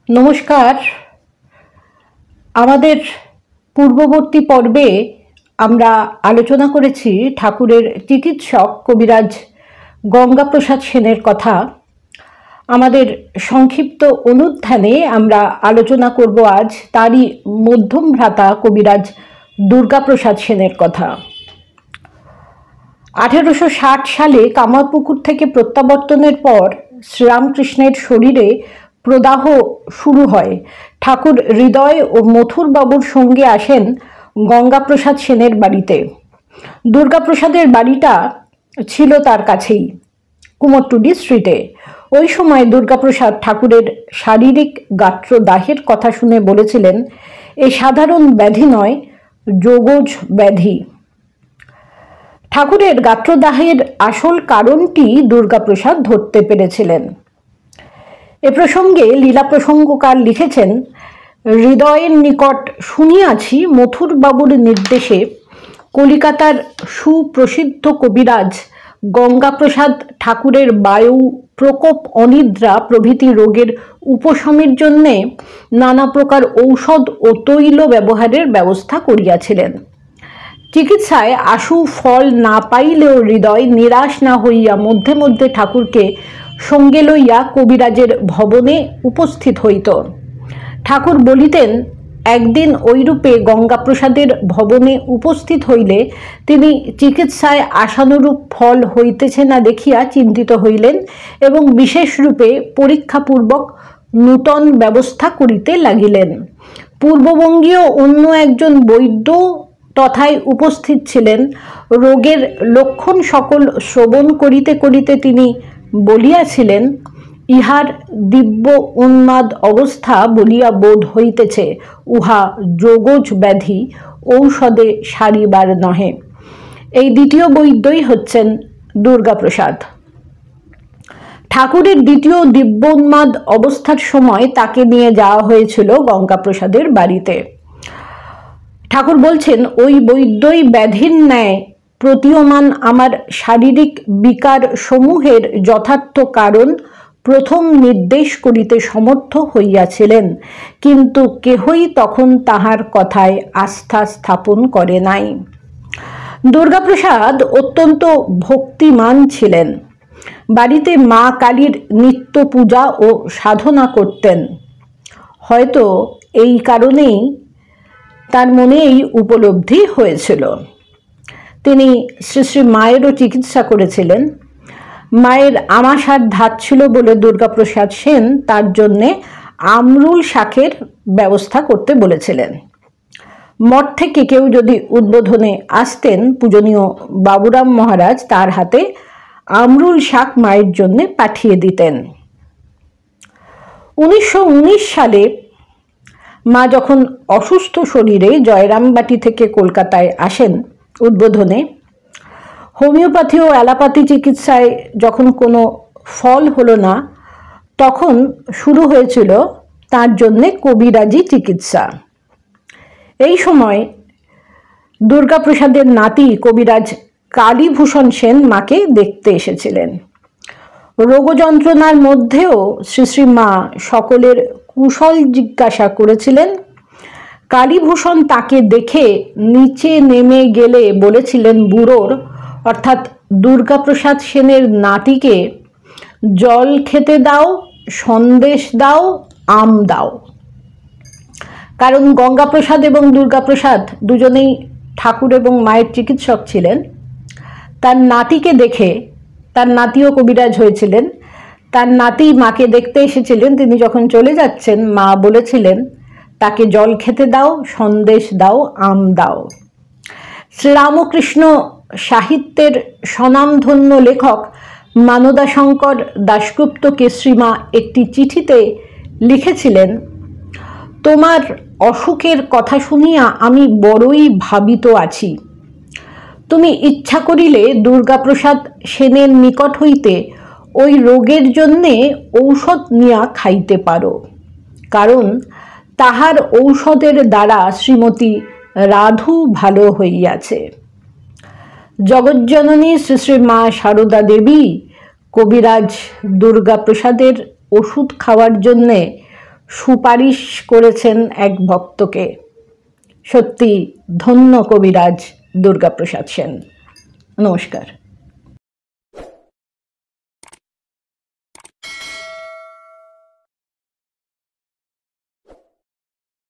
নমস্কার। আমাদের পূর্ববর্তী পর্বে আমরা আলোচনা করেছি ঠাকুরের চিকিৎসক কবিরাজ গঙ্গাপ্রসাদ সেনের কথা। আমাদের সংক্ষিপ্ত অনুধ্যানে আমরা আলোচনা করব আজ তারই মধ্যম ভ্রাতা কবিরাজ দুর্গাপ্রসাদ সেনের কথা। 1860 সালে কামারপুকুর থেকে প্রত্যাবর্তনের পর শ্রীরামকৃষ্ণের শরীরে প্রদাহ শুরু হয়। ঠাকুর হৃদয় ও মথুর বাবুর সঙ্গে আসেন গঙ্গাপ্রসাদ সেনের বাড়িতে। দুর্গাপ্রসাদের বাড়িটা ছিল তার কাছেই, কুমোরটুলি স্ট্রিটে। ওই সময় দুর্গাপ্রসাদ ঠাকুরের শারীরিক গাত্রদাহের কথা শুনে বলেছিলেন, এ সাধারণ ব্যাধি নয়, যোগজ ব্যাধি। ঠাকুরের গাত্রদাহের আসল কারণটি দুর্গাপ্রসাদ ধরতে পেরেছিলেন। এ প্রসঙ্গে লীলা প্রসঙ্গকার লিখেছেন, হৃদয়ের নিকট শুনিয়াছি মথুর বাবুর নির্দেশে কলিকাতার সুপ্রসিদ্ধ কবিরাজ গঙ্গাপ্রসাদ ঠাকুরের বায়ু, প্রকোপ, অনিদ্রা প্রভৃতি রোগের উপশমের জন্যে নানা প্রকার ঔষধ ও তৈল ব্যবহারের ব্যবস্থা করিয়াছিলেন। চিকিৎসায় আশু ফল না পাইলেও হৃদয় নিরাশ না হইয়া মধ্যে মধ্যে ঠাকুরকে সঙ্গে লইয়া কবিরাজের ভবনে উপস্থিত হইত। ঠাকুর বলিতেন, একদিন ঐরূপে গঙ্গাপ্রসাদের ভবনে উপস্থিত হইলে তিনি চিকিৎসায় আশানুরূপ ফল হইতেছে না দেখিয়া চিন্তিত হইলেন এবং বিশেষ রূপে পরীক্ষাপূর্বক নূতন ব্যবস্থা করিতে লাগিলেন। পূর্ববঙ্গীয় অন্য একজন বৈদ্য তথায় উপস্থিত ছিলেন। রোগের লক্ষণ সকল শ্রবণ করিতে করিতে তিনি বলিয়াছিলেন, ইহার দিব্য উন্মাদ অবস্থা বলিয়া বোধ হইতেছে, উহা যোগজ ব্যাধি, ঔষধে সারিবার নহে। এই দ্বিতীয় বৈদ্যই হচ্ছেন দুর্গাপ্রসাদ। ঠাকুরের দ্বিতীয় দিব্যোন্মাদ অবস্থার সময় তাকে নিয়ে যাওয়া হয়েছিল গঙ্গাপ্রসাদের বাড়িতে। ঠাকুর বলছেন, ওই বৈদ্যই ব্যাধির ন্যায় প্রতীয়মান আমার শারীরিক বিকার সমূহের যথার্থ কারণ প্রথম নির্দেশ করিতে সমর্থ হইয়াছিলেন, কিন্তু কেহই তখন তাহার কথায় আস্থা স্থাপন করে নাই। দুর্গাপ্রসাদ অত্যন্ত ভক্তিমান ছিলেন। বাড়িতে মা কালীর নিত্য পূজা ও সাধনা করতেন। হয়তো এই কারণেই তার মনে এই উপলব্ধি হয়েছিল। তিনি শ্রী শ্রী মায়েরও চিকিৎসা করেছিলেন। মায়ের আমাশার ধাত ছিল বলে দুর্গাপ্রসাদ সেন তার জন্যে আমরুল শাকের ব্যবস্থা করতে বলেছিলেন। মঠ থেকে কেউ যদি উদ্বোধনে আসতেন, পূজনীয় বাবুরাম মহারাজ তার হাতে আমরুল শাক মায়ের জন্য পাঠিয়ে দিতেন। 1919 সালে মা যখন অসুস্থ শরীরে জয়রামবাটি থেকে কলকাতায় আসেন উদ্বোধনে, হোমিওপ্যাথি ও অ্যালোপ্যাথি চিকিৎসায় যখন কোনো ফল হলো না, তখন শুরু হয়েছিল তার জন্যে কবিরাজি চিকিৎসা। এই সময় দুর্গাপ্রসাদের নাতি কবিরাজ কালীভূষণ সেন মাকে দেখতে এসেছিলেন। রোগযন্ত্রণার মধ্যেও শ্রী শ্রী মা সকলের কুশল জিজ্ঞাসা করেছিলেন। কালীভূষণ তাকে দেখে নিচে নেমে গেলে বলেছিলেন বুড়োর অর্থাৎ দুর্গাপ্রসাদ সেনের নাতিকে, জল খেতে দাও, সন্দেশ দাও, আম দাও। কারণ গঙ্গাপ্রসাদ এবং দুর্গাপ্রসাদ দুজনেই ঠাকুর এবং মায়ের চিকিৎসক ছিলেন। তার নাতিকে দেখে, তার নাতিও কবিরাজ হয়েছিলেন, তার নাতি মাকে দেখতে এসেছিলেন। তিনি যখন চলে যাচ্ছেন, মা বলেছিলেন তাকে জল খেতে দাও, সন্দেশ দাও, আম দাও। শ্রীরামকৃষ্ণ সাহিত্যের স্বনামধন্য লেখক মানদাশঙ্কর দাশগুপ্ত কেশরীমা একটি চিঠিতে লিখেছিলেন, তোমার অসুখের কথা শুনিয়া আমি বড়ই ভাবিত আছি। তুমি ইচ্ছা করিলে দুর্গাপ্রসাদ সেনের নিকট হইতে ওই রোগের জন্যে ঔষধ নিয়া খাইতে পারো, কারণ তাহার ঔষধের দ্বারা শ্রীমতী রাধু ভালো হইয়াছে। জগজ্জননী শ্রী শ্রী মা সারদা দেবী কবিরাজ দুর্গাপ্রসাদের ওষুধ খাওয়ার জন্যে সুপারিশ করেছেন এক ভক্তকে। সত্যি ধন্য কবিরাজ দুর্গাপ্রসাদ সেন। নমস্কার।